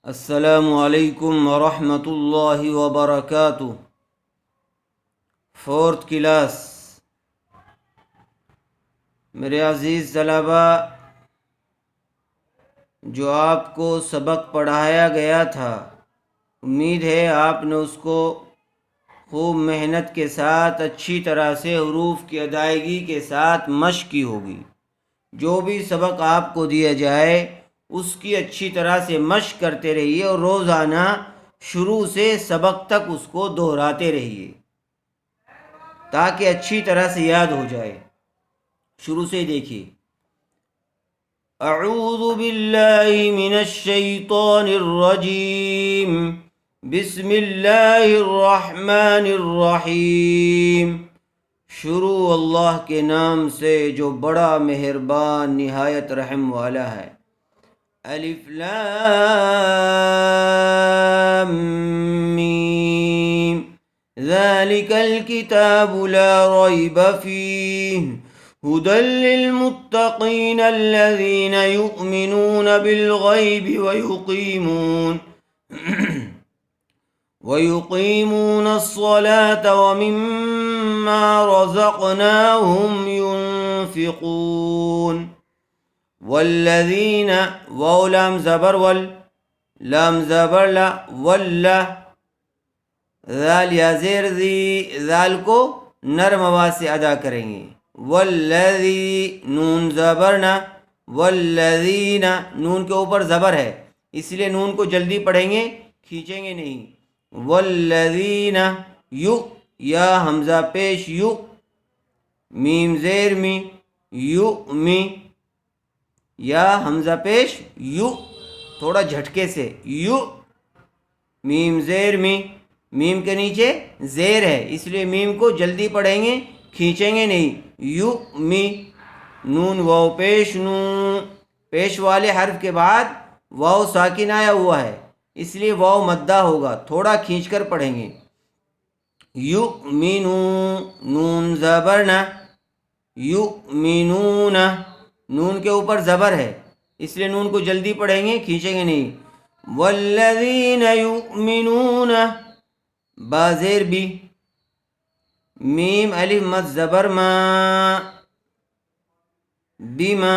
السلام علیکم ورحمۃ اللہ وبرکاتہ۔ Fourth class. میرے عزیز طلبہ، جو آپ کو سبق پڑھایا گیا تھا، امید ہے آپ نے اس کو خوب محنت کے ساتھ اچھی طرح سے حروف کی ادائیگی کے ساتھ مشق کی ہوگی۔ جو بھی سبق آپ کو دیا جائے اس کی اچھی طرح سے مشق کرتے رہیے اور روزانہ شروع سے سبق تک اس کو دہراتے رہیے تاکہ اچھی طرح سے یاد ہو جائے۔ شروع سے دیکھیے۔ اعوذ باللہ من الشیطان الرجیم، بسم اللہ الرحمن الرحیم۔ شروع اللہ کے نام سے جو بڑا مہربان نہایت رحم والا ہے۔ الف لام میم، ذالک الکتاب لا ریب فیہ ھدی للمتقین الذین یؤمنون بالغیب ویقیمون الصلاة ومما رزقناہم ينفقون۔ والذین، واو لام زبر ول، لام زبر لا، واللہ، ذال یا زیر ذی، ذال کو نرم آواز سے ادا کریں گے۔ والذی، نون زبر نہ، والذین، نون کے اوپر زبر ہے اس لیے نون کو جلدی پڑھیں گے، کھینچیں گے نہیں۔ والذین، یو، یا حمزہ پیش یو، میم زیر می، یو می، یا حمزہ پیش یو، تھوڑا جھٹکے سے، یو، میم زیر می، میم کے نیچے زیر ہے اس لیے میم کو جلدی پڑھیں گے، کھینچیں گے نہیں۔ یو می، نون واو پیش نو، پیش والے حرف کے بعد واو ساکن آیا ہوا ہے اس لیے واو مدہ ہوگا، تھوڑا کھینچ کر پڑھیں گے۔ یو مینو، نون زبر نہ، یو مینون، نون کے اوپر زبر ہے اس لیے نون کو جلدی پڑھیں گے، کھینچیں گے نہیں۔ والذین یؤمنون، با زیر بی، میم الف مد زبر ما، بما،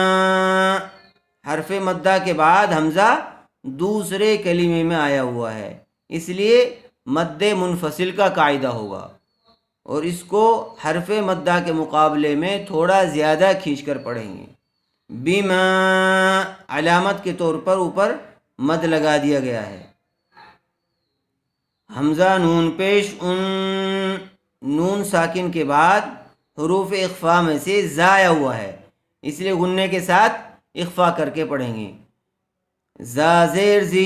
حرف مدہ کے بعد حمزہ دوسرے کلمے میں آیا ہوا ہے اس لیے مد منفصل کا قاعدہ ہوگا اور اس کو حرف مدہ کے مقابلے میں تھوڑا زیادہ کھینچ کر پڑھیں گے۔ بما، علامت کے طور پر اوپر مد لگا دیا گیا ہے۔ حمزہ نون پیش ان، نون ساکن کے بعد حروف اخفا میں سے زا آیا ہوا ہے اس لیے غنے کے ساتھ اخفا کر کے پڑھیں گے۔ زا زیر زی،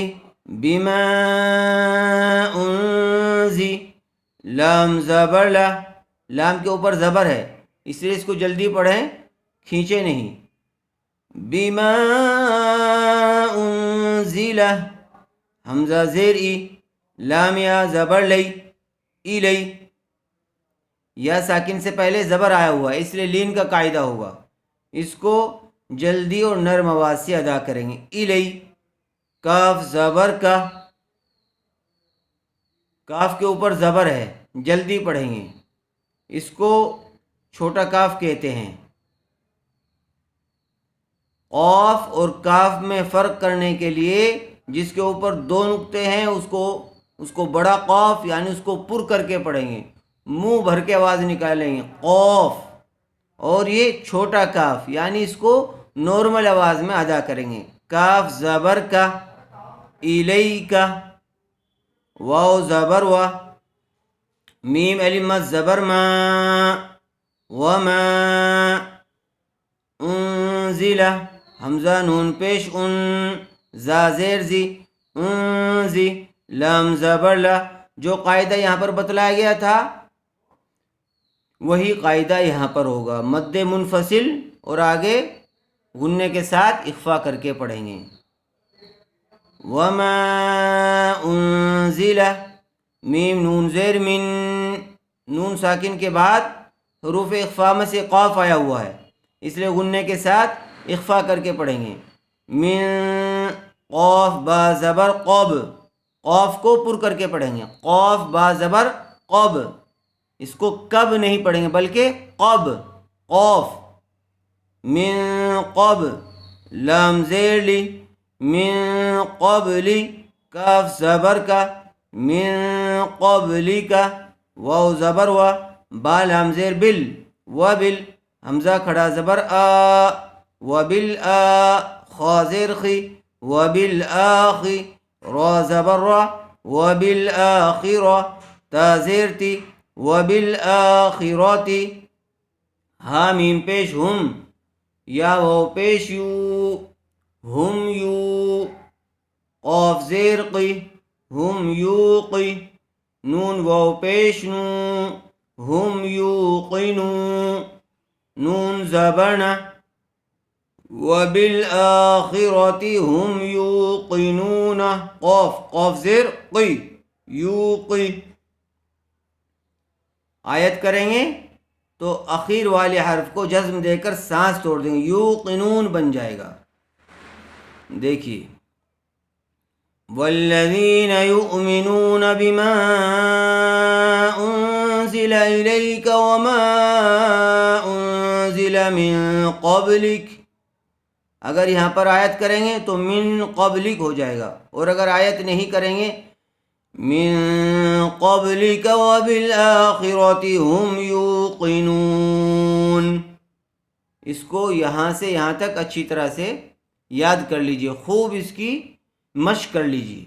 بما انزی، لام زبر لا، لام کے اوپر زبر ہے اس لیے اس کو جلدی پڑھیں، کھینچے نہیں۔ بما انزل، حمزہ زیر ای، لام یا زبر لئی، ای لئی، یا ساکن سے پہلے زبر آیا ہوا ہے اس لیے لین کا قاعدہ ہوگا، اس کو جلدی اور نرم آواز سے ادا کریں گے۔ ای لئی، کاف زبر کا، کاف کے اوپر زبر ہے جلدی پڑھیں گے، اس کو چھوٹا کاف کہتے ہیں۔ قاف اور کاف میں فرق کرنے کے لیے جس کے اوپر دو نقطے ہیں اس کو بڑا قاف یعنی اس کو پر کر کے پڑھیں گے، منہ بھر کے آواز نکالیں گے قاف، اور یہ چھوٹا کاف یعنی اس کو نارمل آواز میں ادا کریں گے۔ کاف زبر کا، الی کا، واو زبر وا، میم الف مد زبر ما، وما انزل، حمزہ نون پیش ان، زا زیر زی، انزی، لام زبر لا۔ جو قاعدہ یہاں پر بتلایا گیا تھا وہی قاعدہ یہاں پر ہوگا، مد منفصل اور آگے غنے کے ساتھ اخفا کر کے پڑھیں گے۔ وما انزل، میم نون زیر من، نون ساکن کے بعد حروف اخفا میں سے قاف آیا ہوا ہے اس لیے غنے کے ساتھ اخفا کر کے پڑھیں گے۔ من، قوف با زبر قب، قوف کو پر کر کے پڑھیں گے، قوف با زبر قب، اس کو کب نہیں پڑھیں گے بلکہ قب، قوف. من قب، لام زیر لی، من قبلی، کاف زبر کا، من قبلی کا، واو زبر وا، با لام زیر بل، وبل، حمزہ کھڑا زبر آ، وبل آ، خا زیر خی، وبالآخی، را زبر را، وبالآخرہ، تا زیر تی، وبالآخرات، ہا میم پیش ہم، یا واو پیش یو، ہم یو، قاف زیر قی، ہم یوقی، نون واو پیش نو، ہم یوقنو، نون زبرنا، وبالآخرة هم يوقنون، قاف، قاف زیر قی، یوقی. آیت کریں گے تو اخیر والے حرف کو جزم دے کر سانس توڑ دیں گے، یوقنون بن جائے گا. دیکھیے والذین یؤمنون بما انزل الیک وما انزل من قبلک، اگر یہاں پر آیت کریں گے تو من قبلک ہو جائے گا، اور اگر آیت نہیں کریں گے من قبلک وبالآخرۃ ہم یوقنون. اس کو یہاں سے یہاں تک اچھی طرح سے یاد کر لیجئے، خوب اس کی مشق کر لیجئے.